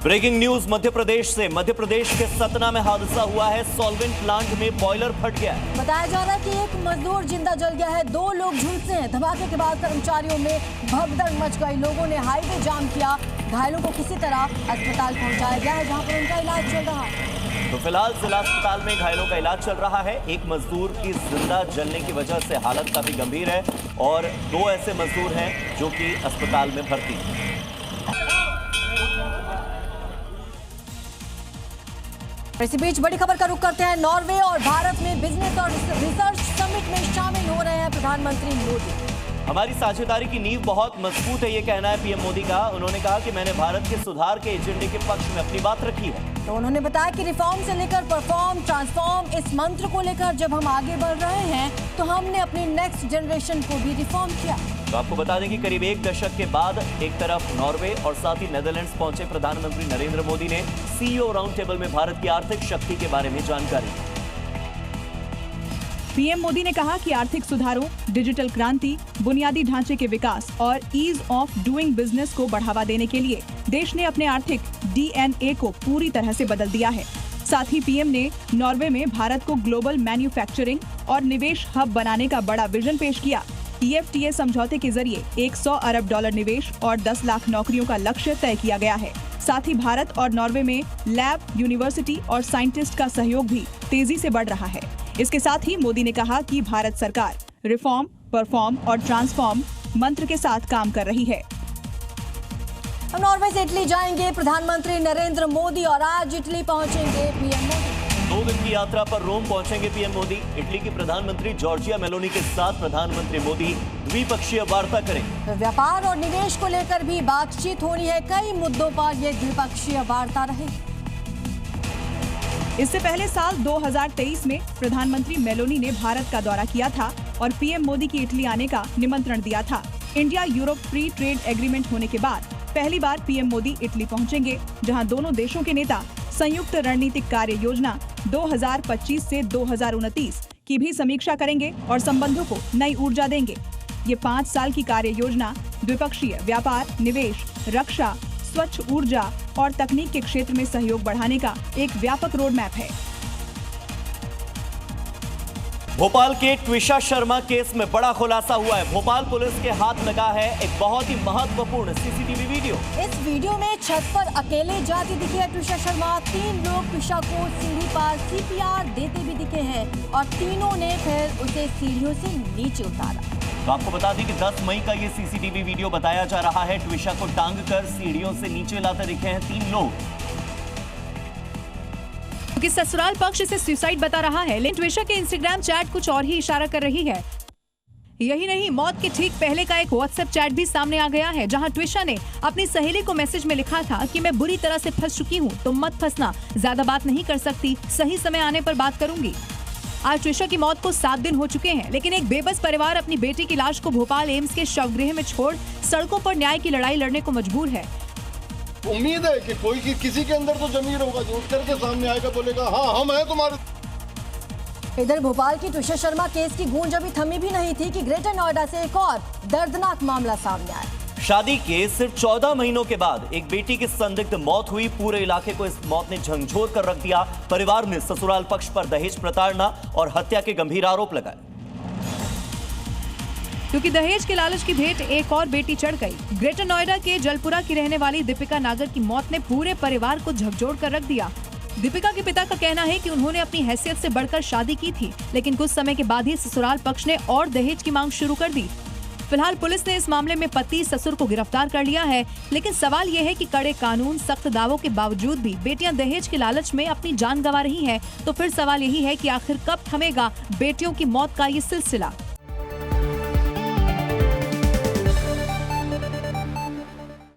Breaking news Madhya Pradesh से। मध्य प्रदेश के सतना में हादसा हुआ है। सॉल्वेंट प्लांट में बॉयलर फट गया है। बताया जा रहा है कि एक मजदूर जिंदा जल गया है, 2 लोग झुलसे हैं। धमाके के बाद कर्मचारियों में भगदड़ मच गई। लोगों ने हाईवे जाम किया। घायलों को किसी तरह अस्पताल पहुंचाया गया है, जहां पर उनका इलाज चल रहा है। तो फिलहाल जिला अस्पताल में घायलों का इलाज चल रहा है। एक मजदूर की जिंदा जलने की वजह से हालत काफी गंभीर है और 2 ऐसे मजदूर हैं जो कि अस्पताल में भर्ती हैं। इसी बीच बड़ी खबर का रुख करते हैं। नॉर्वे और भारत में बिजनेस और रिसर्च समिट में शामिल हो रहे हैं प्रधानमंत्री मोदी। हमारी साझेदारी की नींव बहुत मजबूत है, ये कहना है पीएम मोदी का। उन्होंने कहा कि मैंने भारत के सुधार के एजेंडे के पक्ष में अपनी बात रखी है। तो उन्होंने बताया कि रिफॉर्म से लेकर परफॉर्म ट्रांसफॉर्म, इस मंत्र को लेकर जब हम आगे बढ़ रहे हैं तो हमने अपनी नेक्स्ट जनरेशन को भी रिफॉर्म किया। तो आपको बता दें कि करीब 1 दशक के बाद एक तरफ नॉर्वे और साथ ही नेदरलैंड्स पहुंचे प्रधानमंत्री नरेंद्र मोदी ने सीईओ राउंड टेबल में भारत की आर्थिक शक्ति के बारे में जानकारी दी। पीएम मोदी ने कहा कि आर्थिक सुधारों, डिजिटल क्रांति, बुनियादी ढांचे के विकास और ईज ऑफ डूइंग बिजनेस को बढ़ावा देने के लिए देश ने अपने आर्थिक डीएनए को पूरी तरह से बदल दिया है। साथ ही पीएम ने नॉर्वे में भारत को ग्लोबल मैन्युफैक्चरिंग और निवेश हब बनाने का बड़ा विजन पेश किया। EFTA समझौते के जरिए $100 अरब निवेश और 10 लाख नौकरियों का लक्ष्य तय किया गया है। साथ ही भारत और नॉर्वे में लैब, यूनिवर्सिटी और साइंटिस्ट का सहयोग भी तेजी से बढ़ रहा है। इसके साथ ही मोदी ने कहा कि भारत सरकार रिफॉर्म, परफॉर्म और ट्रांसफॉर्म मंत्र के साथ काम कर रही है। नॉर्वे से इटली जाएंगे प्रधानमंत्री नरेंद्र मोदी और आज इटली पहुंचेंगे पीएम मोदी। 2 दिन की यात्रा पर रोम पहुंचेंगे पीएम मोदी। इटली की प्रधानमंत्री जॉर्जिया मेलोनी के साथ प्रधानमंत्री मोदी द्विपक्षीय वार्ता करेंगे। व्यापार और निवेश को लेकर भी बातचीत होनी है। कई मुद्दों पर यह द्विपक्षीय वार्ता रहेगी। इससे पहले साल 2023 में प्रधानमंत्री मेलोनी ने भारत का दौरा किया था और पीएम मोदी की इटली आने का निमंत्रण दिया था। India Europe free trade agreement होने के बाद पहली बार पीएम मोदी इटली पहुंचेंगे, जहां दोनों देशों के नेता संयुक्त रणनीतिक कार्य योजना 2025 से 2029 की भी समीक्षा करेंगे और संबंधों को नई ऊर्जा देंगे। ये 5 साल की कार्य योजना द्विपक्षीय व्यापार, निवेश, रक्षा, स्वच्छ ऊर्जा और तकनीक के क्षेत्र में सहयोग बढ़ाने का एक व्यापक रोड मैप है। भोपाल के ट्विशा शर्मा केस में बड़ा खुलासा हुआ है। भोपाल पुलिस के हाथ लगा है एक बहुत ही महत्वपूर्ण सीसीटीवी वीडियो। इस वीडियो में छत पर अकेले जाती दिखी है ट्विशा शर्मा। 3 लोग ट्विशा को सीढ़ी पर CPR देते भी दिखे हैं और तीनों ने फिर उसे सीढ़ियों से नीचे उतारा। तो आपको बता दें कि 10 मई का ये सीसीटीवी वीडियो बताया जा रहा है। ट्विशा को टांग कर सीढ़ियों से नीचे लाते दिखे हैं 3 लोग। क्योंकि ससुराल पक्ष इसे सुसाइड बता रहा है, लेकिन ट्विशा के इंस्टाग्राम चैट कुछ और ही इशारा कर रही है। यही नहीं, मौत के ठीक पहले का एक व्हाट्सएप चैट भी सामने आ गया है, जहां ट्विशा ने अपनी सहेली को मैसेज में लिखा था कि मैं बुरी तरह से फंस चुकी हूं, तुम मत फंसना, ज्यादा बात नहीं कर सकती, सही समय आने पर बात करूंगी। आज ट्विशा की मौत को 7 दिन हो चुके हैं, लेकिन एक बेबस परिवार अपनी बेटी की लाश को भोपाल एम्स के शवगृह में छोड़ सड़कों पर न्याय की लड़ाई लड़ने को मजबूर है। उम्मीद है कि कोई किसी के अंदर तो जमीर होगा जो उठ करके सामने आएगा, बोलेगा हाँ हम हैं तुम्हारे। इधर भोपाल की ट्विशा शर्मा केस की गूंज अभी थमी भी नहीं थी कि ग्रेटर नोएडा से एक और दर्दनाक मामला सामने आया। शादी के सिर्फ 14 महीनों के बाद एक बेटी की संदिग्ध मौत हुई। पूरे इलाके को इस मौत ने झंझोर कर रख दिया। परिवार ने ससुराल पक्ष पर दहेज प्रताड़ना और हत्या के गंभीर आरोप लगाए। क्योंकि दहेज के लालच की भेंट एक और बेटी चढ़ गई। ग्रेटर नोएडा के जलपुरा की रहने वाली दीपिका नागर की मौत ने पूरे परिवार को झकझोर कर रख दिया। दीपिका के पिता का कहना है कि उन्होंने अपनी हैसियत से बढ़कर शादी की थी, लेकिन कुछ समय के बाद ही ससुराल पक्ष ने और दहेज की मांग शुरू कर दी। फिलहाल पुलिस ने इस मामले में पति ससुर को गिरफ्तार कर लिया है, लेकिन सवाल ये है कि कड़े कानून, सख्त दावों के बावजूद भी बेटियां दहेज के लालच में अपनी जान गंवा रही हैं। तो फिर सवाल यही है कि आखिर कब थमेगा बेटियों की मौत का ये सिलसिला।